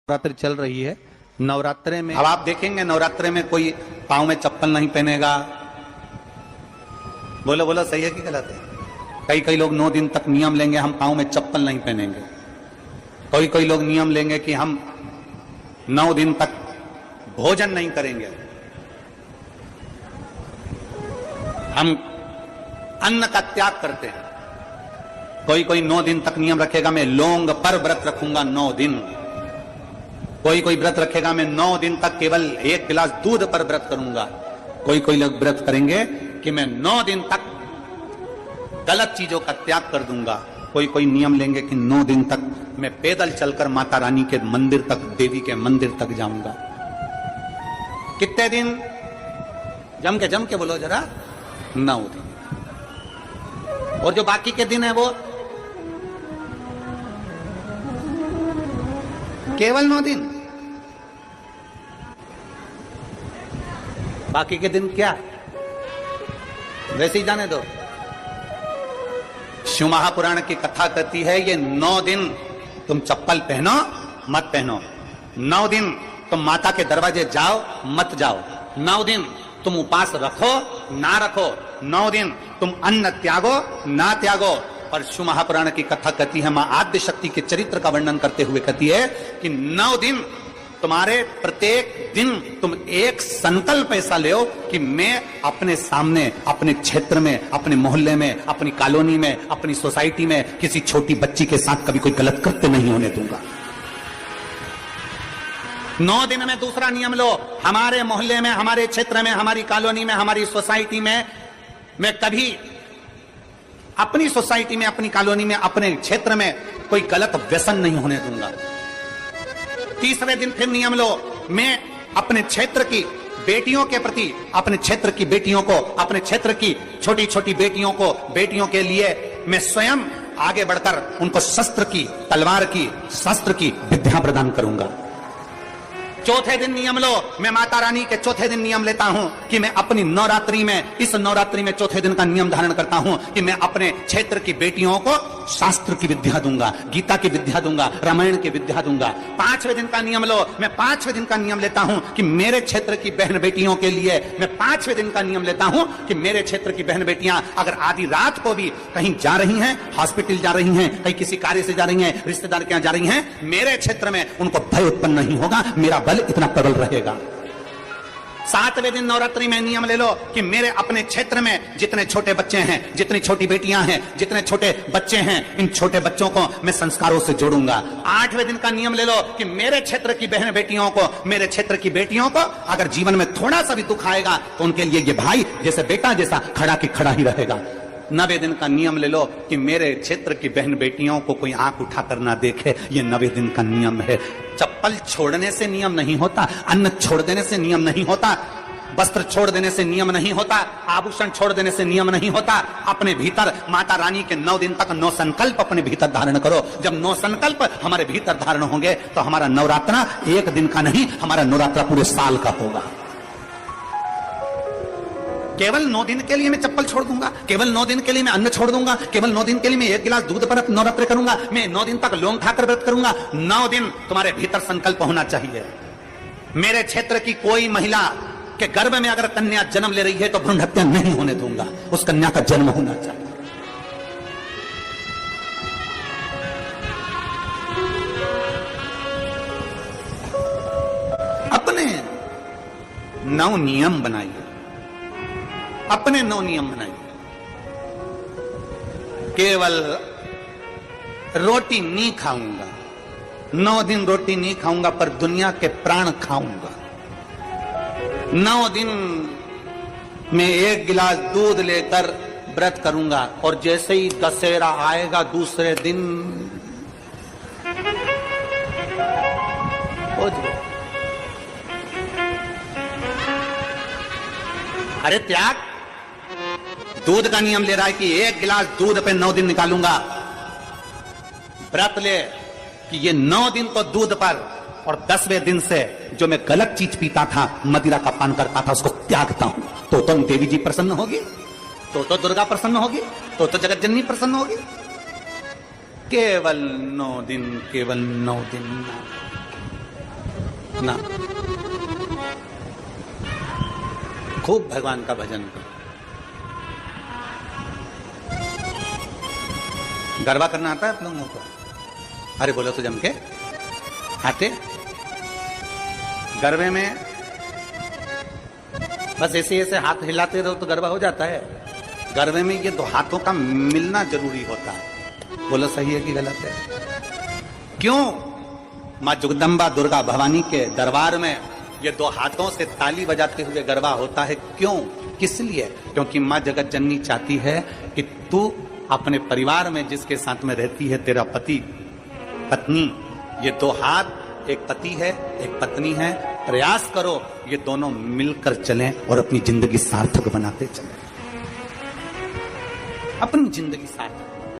नवरात्रि चल रही है। नवरात्रे में अब आप देखेंगे नवरात्रे में कोई पाँव में चप्पल नहीं पहनेगा। बोलो बोलो, सही है कि गलत है? कई लोग 9 दिन तक नियम लेंगे, हम पाँव में चप्पल नहीं पहनेंगे। कोई लोग नियम लेंगे कि हम 9 दिन तक भोजन नहीं करेंगे, हम अन्न का त्याग करते हैं। कोई 9 दिन तक नियम रखेगा, मैं लौंग पर व्रत रखूंगा 9 दिन। कोई व्रत रखेगा, मैं 9 दिन तक केवल 1 गिलास दूध पर व्रत करूंगा। कोई लोग व्रत करेंगे कि मैं 9 दिन तक गलत चीजों का त्याग कर दूंगा। कोई नियम लेंगे कि 9 दिन तक मैं पैदल चलकर माता रानी के मंदिर तक, देवी के मंदिर तक जाऊंगा। कितने दिन? जम के बोलो जरा। 9 दिन। और जो बाकी के दिन है वो केवल 9 दिन। बाकी के दिन क्या? वैसे ही जाने दो। शिव महापुराण की कथा कहती है ये 9 दिन तुम चप्पल पहनो मत पहनो, 9 दिन तुम माता के दरवाजे जाओ मत जाओ, 9 दिन तुम उपास रखो ना रखो, 9 दिन तुम अन्न त्यागो ना त्यागो। और शिव महापुराण की कथा कहती है, मां आद्य शक्ति के चरित्र का वर्णन करते हुए कहती है कि 9 दिन तुम्हारे प्रत्येक दिन तुम एक संकल्प ऐसा लो कि मैं अपने सामने, अपने क्षेत्र में, अपने मोहल्ले में, अपनी कॉलोनी में, अपनी सोसाइटी में किसी छोटी बच्ची के साथ कभी कोई गलत कृत्य नहीं होने दूंगा। 9 दिन में दूसरा नियम लो, हमारे मोहल्ले में, हमारे क्षेत्र में, हमारी कॉलोनी में, हमारी सोसाइटी में मैं कभी अपनी सोसाइटी में, अपनी कॉलोनी में, अपने क्षेत्र में कोई गलत व्यसन नहीं होने दूंगा। तीसरे दिन फिर नियम लो, मैं अपने क्षेत्र की बेटियों के प्रति, अपने क्षेत्र की बेटियों को, अपने क्षेत्र की छोटी छोटी बेटियों को, बेटियों के लिए मैं स्वयं आगे बढ़कर उनको शस्त्र की, तलवार की, शस्त्र की विद्या प्रदान करूंगा। चौथे दिन नियम लो, मैं माता रानी के चौथे दिन नियम लेता हूं कि मैं अपनी नवरात्रि में, इस नवरात्रि में चौथे दिन का नियम धारण करता हूं कि मैं अपने क्षेत्र की बेटियों को शास्त्र की विद्या दूंगा, गीता की विद्या दूंगा, रामायण की विद्या दूंगा। 5वें दिन का नियम लो, मैं 5वें दिन का नियम लेता हूं कि मेरे क्षेत्र की बहन बेटियों के लिए मैं 5वें दिन का नियम लेता हूं कि मेरे क्षेत्र की बहन बेटियां अगर आधी रात को भी कहीं जा रही हैं, हॉस्पिटल जा रही हैं, कहीं किसी कार्य से जा रही हैं, रिश्तेदार के यहां जा रही हैं, मेरे क्षेत्र में उनको भय उत्पन्न नहीं होगा, मेरा बल इतना प्रबल रहेगा। 7वें दिन नवरात्रि में नियम ले लो कि मेरे अपने क्षेत्र में जितने छोटे बच्चे हैं, जितनी छोटी बेटियां हैं, जितने छोटे बच्चे हैं, इन छोटे बच्चों को मैं संस्कारों से जोड़ूंगा। 8वें दिन का नियम ले लो कि मेरे क्षेत्र की बहन बेटियों को, मेरे क्षेत्र की बेटियों को अगर जीवन में थोड़ा सा भी दुख आएगा तो उनके लिए ये भाई जैसे बेटा जैसा खड़ा की खड़ा ही रहेगा। 9वें दिन का नियम ले लो कि मेरे क्षेत्र की बहन बेटियों को कोई आंख उठाकर ना देखे, ये 9वें दिन का नियम है। चप्पल छोड़ने से नियम नहीं होता, अन्न छोड़ देने से नियम नहीं होता, वस्त्र छोड़ देने से नियम नहीं होता, आभूषण छोड़ देने से नियम नहीं होता। अपने भीतर माता रानी के 9 दिन तक 9 संकल्प अपने भीतर धारण करो। जब 9 संकल्प हमारे भीतर धारण होंगे तो हमारा नवरात्रा 1 दिन का नहीं, हमारा नवरात्रा पूरे साल का होगा। केवल 9 दिन के लिए मैं चप्पल छोड़ दूंगा, केवल 9 दिन के लिए मैं अन्न छोड़ दूंगा, केवल 9 दिन के लिए मैं 1 गिलास दूध पर नवरात्रि करूंगा, मैं 9 दिन तक लौंग खाकर व्रत करूंगा। 9 दिन तुम्हारे भीतर संकल्प होना चाहिए। मेरे क्षेत्र की कोई महिला के गर्भ में अगर कन्या जन्म ले रही है तो भ्रूण हत्या नहीं होने दूंगा, उस कन्या का जन्म होना चाहिए। अपने 9 नियम बनाइए, अपने 9 नियम बनाइए। केवल रोटी नहीं खाऊंगा, 9 दिन रोटी नहीं खाऊंगा, पर दुनिया के प्राण खाऊंगा। 9 दिन में 1 गिलास दूध लेकर व्रत करूंगा, और जैसे ही दशहरा आएगा दूसरे दिन हो जाए। अरे त्याग, दूध का नियम ले रहा है कि 1 गिलास दूध पे 9 दिन निकालूंगा। व्रत ले कि ये 9 दिन तो दूध पर, और 10वें दिन से जो मैं गलत चीज पीता था, मदिरा का पान करता था, उसको त्यागता हूं। तो देवी जी प्रसन्न होगी, तो दुर्गा प्रसन्न होगी, तो जगत जननी प्रसन्न होगी। केवल 9 दिन, केवल 9 दिन। ना, खूब भगवान का भजन करो। गरबा करना आता है आप लोगों को? अरे बोलो तो जम के आते। गरबे में बस ऐसे ऐसे हाथ हिलाते रहो तो गरबा हो जाता है? गरबे में ये दो हाथों का मिलना जरूरी होता है। बोलो सही है कि गलत है? क्यों मां जगदम्बा दुर्गा भवानी के दरबार में ये दो हाथों से ताली बजाते हुए गरबा होता है? क्यों, किस लिए? क्योंकि मां जगत जननी चाहती है कि तू अपने परिवार में जिसके साथ में रहती है, तेरा पति पत्नी, ये दो हाथ, एक पति है एक पत्नी है, प्रयास करो ये दोनों मिलकर चलें और अपनी जिंदगी सार्थक बनाते चलें, अपनी जिंदगी सार्थक।